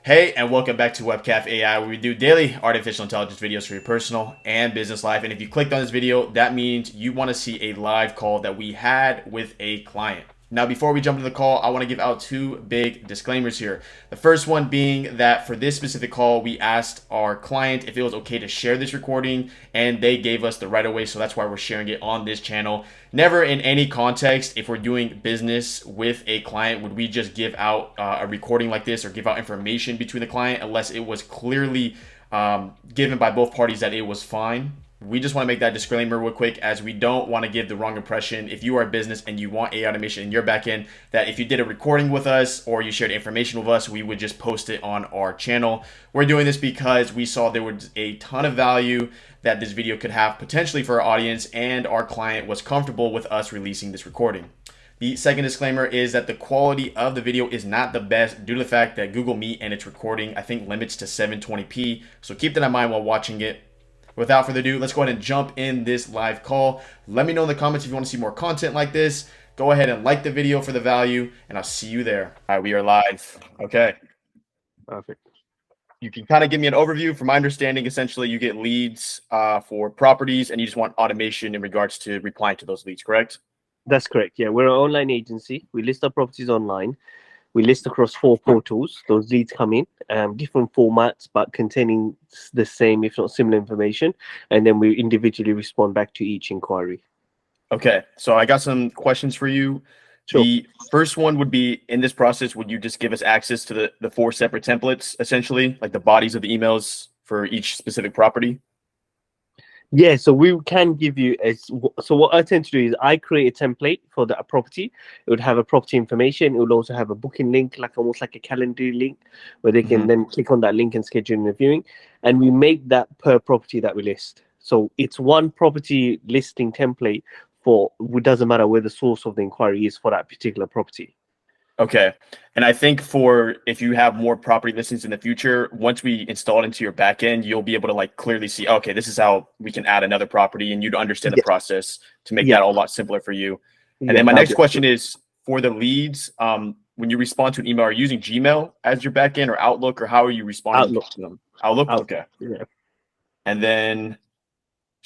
Hey, and welcome back to Webcaf AI, where we do daily artificial intelligence videos for your personal and business life. And if you clicked on this video, that means you want to see a live call that we had with a client. Now, before we jump into the call, I want to give out two big disclaimers here. The first one being that for this specific call, we asked our client if it was okay to share this recording, and they gave us the right of way, so that's why we're sharing it on this channel. Never in any context, if we're doing business with a client, would we just give out a recording like this or give out information between the client unless it was clearly given by both parties that it was fine. We just want to make that disclaimer real quick, as we don't want to give the wrong impression if you are a business and you want AI automation in your backend, that if you did a recording with us or you shared information with us, we would just post it on our channel. We're doing this because we saw there was a ton of value that this video could have potentially for our audience, and our client was comfortable with us releasing this recording. The second disclaimer is that the quality of the video is not the best due to the fact that Google Meet and its recording, I think, limits to 720p. So keep that in mind while watching it. Without further ado, let's go ahead and jump in this live call. Let me know in the comments if you want to see more content like this. Go ahead and like the video for the value, and I'll see you there. All right, we are live. Okay. Perfect. You can kind of give me an overview. From my understanding, essentially, you get leads for properties, and you just want automation in regards to replying to those leads, correct? That's correct. Yeah, we're an online agency. We list our properties online. We list across 4 portals. Those leads come in, different formats, but containing the same, if not similar information. And then we individually respond back to each inquiry. Okay, so I got some questions for you. Sure. The first one would be, in this process, would you just give us access to the 4 separate templates, essentially, like the bodies of the emails for each specific property? Yeah, so we can give you so what I tend to do is I create a template for the property. It would have a property information. It would also have a booking link, like almost like a calendar link, where they can then click on that link and schedule a viewing. And we make that per property that we list. So it's one property listing template for, it doesn't matter where the source of the inquiry is for that particular property. Okay. And I think for if you have more property listings in the future, once we install it into your backend, you'll be able to like clearly see, okay, this is how we can add another property, and you'd understand the process to make that a lot simpler for you. And then my next question is, for the leads, when you respond to an email, are you using Gmail as your backend or Outlook, or how are you responding to them? Outlook? Okay. Yeah. And then,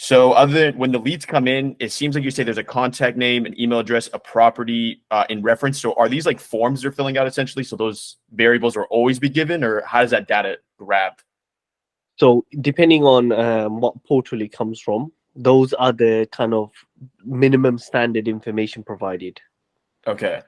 so other than when the leads come in, it seems like you say there's a contact name, an email address, a property in reference. So are these like forms they're filling out essentially? So those variables will always be given, or how does that data grabbed? So depending on what portal it comes from, those are the kind of minimum standard information provided. Okay.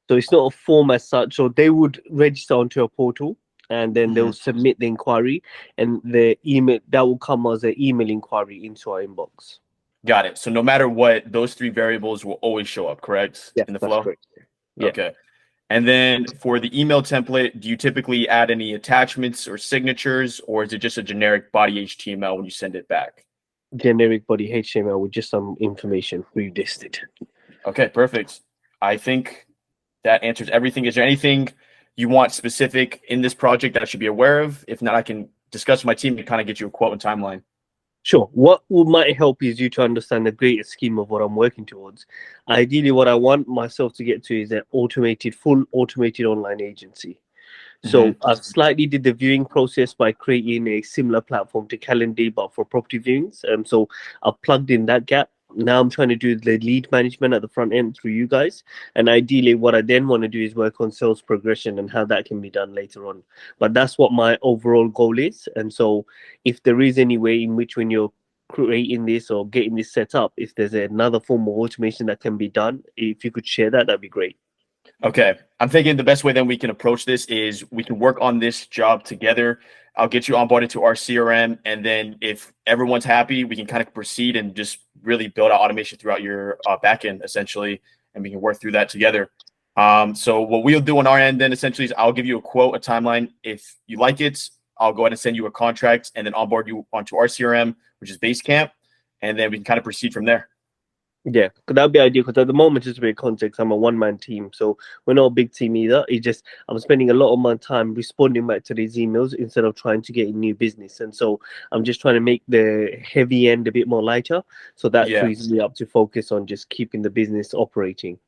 So it's not a form as such. So they would register onto a portal, and then they'll submit the inquiry, and the email that will come as an email inquiry into our inbox. Got it. So no matter what, those 3 variables will always show up, correct? Yeah, in the flow? correct. Yeah. Okay. And then for the email template, do you typically add any attachments or signatures, or is it just a generic body HTML when you send it back? Generic body HTML with just some information we listed. Okay, perfect. I think that answers everything. Is there anything you want specific in this project that I should be aware of? If not, I can discuss with my team to kind of get you a quote and timeline. Sure. What might help is you to understand the greater scheme of what I'm working towards. Ideally, what I want myself to get to is an full automated online agency. So I've slightly did the viewing process by creating a similar platform to Calendly, but for property viewings. So I've plugged in that gap. Now I'm trying to do the lead management at the front end through you guys. And ideally, what I then want to do is work on sales progression and how that can be done later on. But that's what my overall goal is. And so if there is any way in which when you're creating this or getting this set up, if there's another form of automation that can be done, if you could share that, that'd be great. Okay. I'm thinking the best way then we can approach this is we can work on this job together. I'll get you onboarded to our CRM. And then if everyone's happy, we can kind of proceed and just really build out automation throughout your backend, essentially. And we can work through that together. So what we'll do on our end then essentially is I'll give you a quote, a timeline. If you like it, I'll go ahead and send you a contract and then onboard you onto our CRM, which is Basecamp. And then we can kind of proceed from there. Yeah, that'd be ideal, because at the moment, just to be in context, I'm a one-man team, so we're not a big team either. It's just I'm spending a lot of my time responding back to these emails instead of trying to get a new business, and so I'm just trying to make the heavy end a bit more lighter, so that frees me up to focus on just keeping the business operating.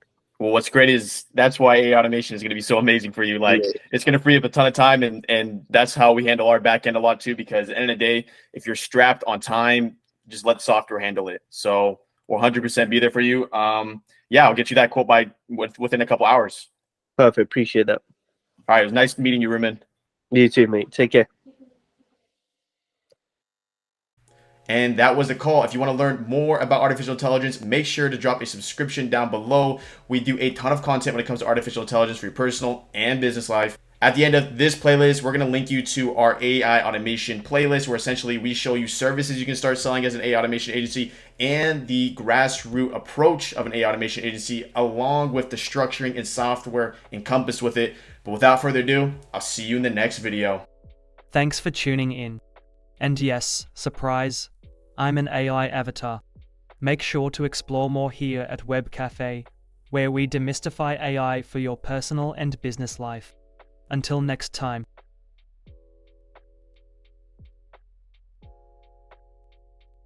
Well, what's great is that's why AI automation is going to be so amazing for you. Like Yeah, it's going to free up a ton of time, and that's how we handle our back end a lot too. Because at the end of the day, if you're strapped on time, just let the software handle it. So we'll 100% be there for you. Yeah, I'll get you that quote within a couple hours. perfect. Appreciate that. All right, it was nice meeting you, Ruben. You too, mate. Take care. And that was the call. If you want to learn more about artificial intelligence, make sure to drop a subscription down below. We do a ton of content when it comes to artificial intelligence for your personal and business life. At the end of this playlist, we're going to link you to our AI automation playlist, where essentially we show you services you can start selling as an AI automation agency and the grassroots approach of an AI automation agency, along with the structuring and software encompassed with it. But without further ado, I'll see you in the next video. Thanks for tuning in. And yes, surprise, I'm an AI avatar. Make sure to explore more here at Web Cafe, where we demystify AI for your personal and business life. Until next time.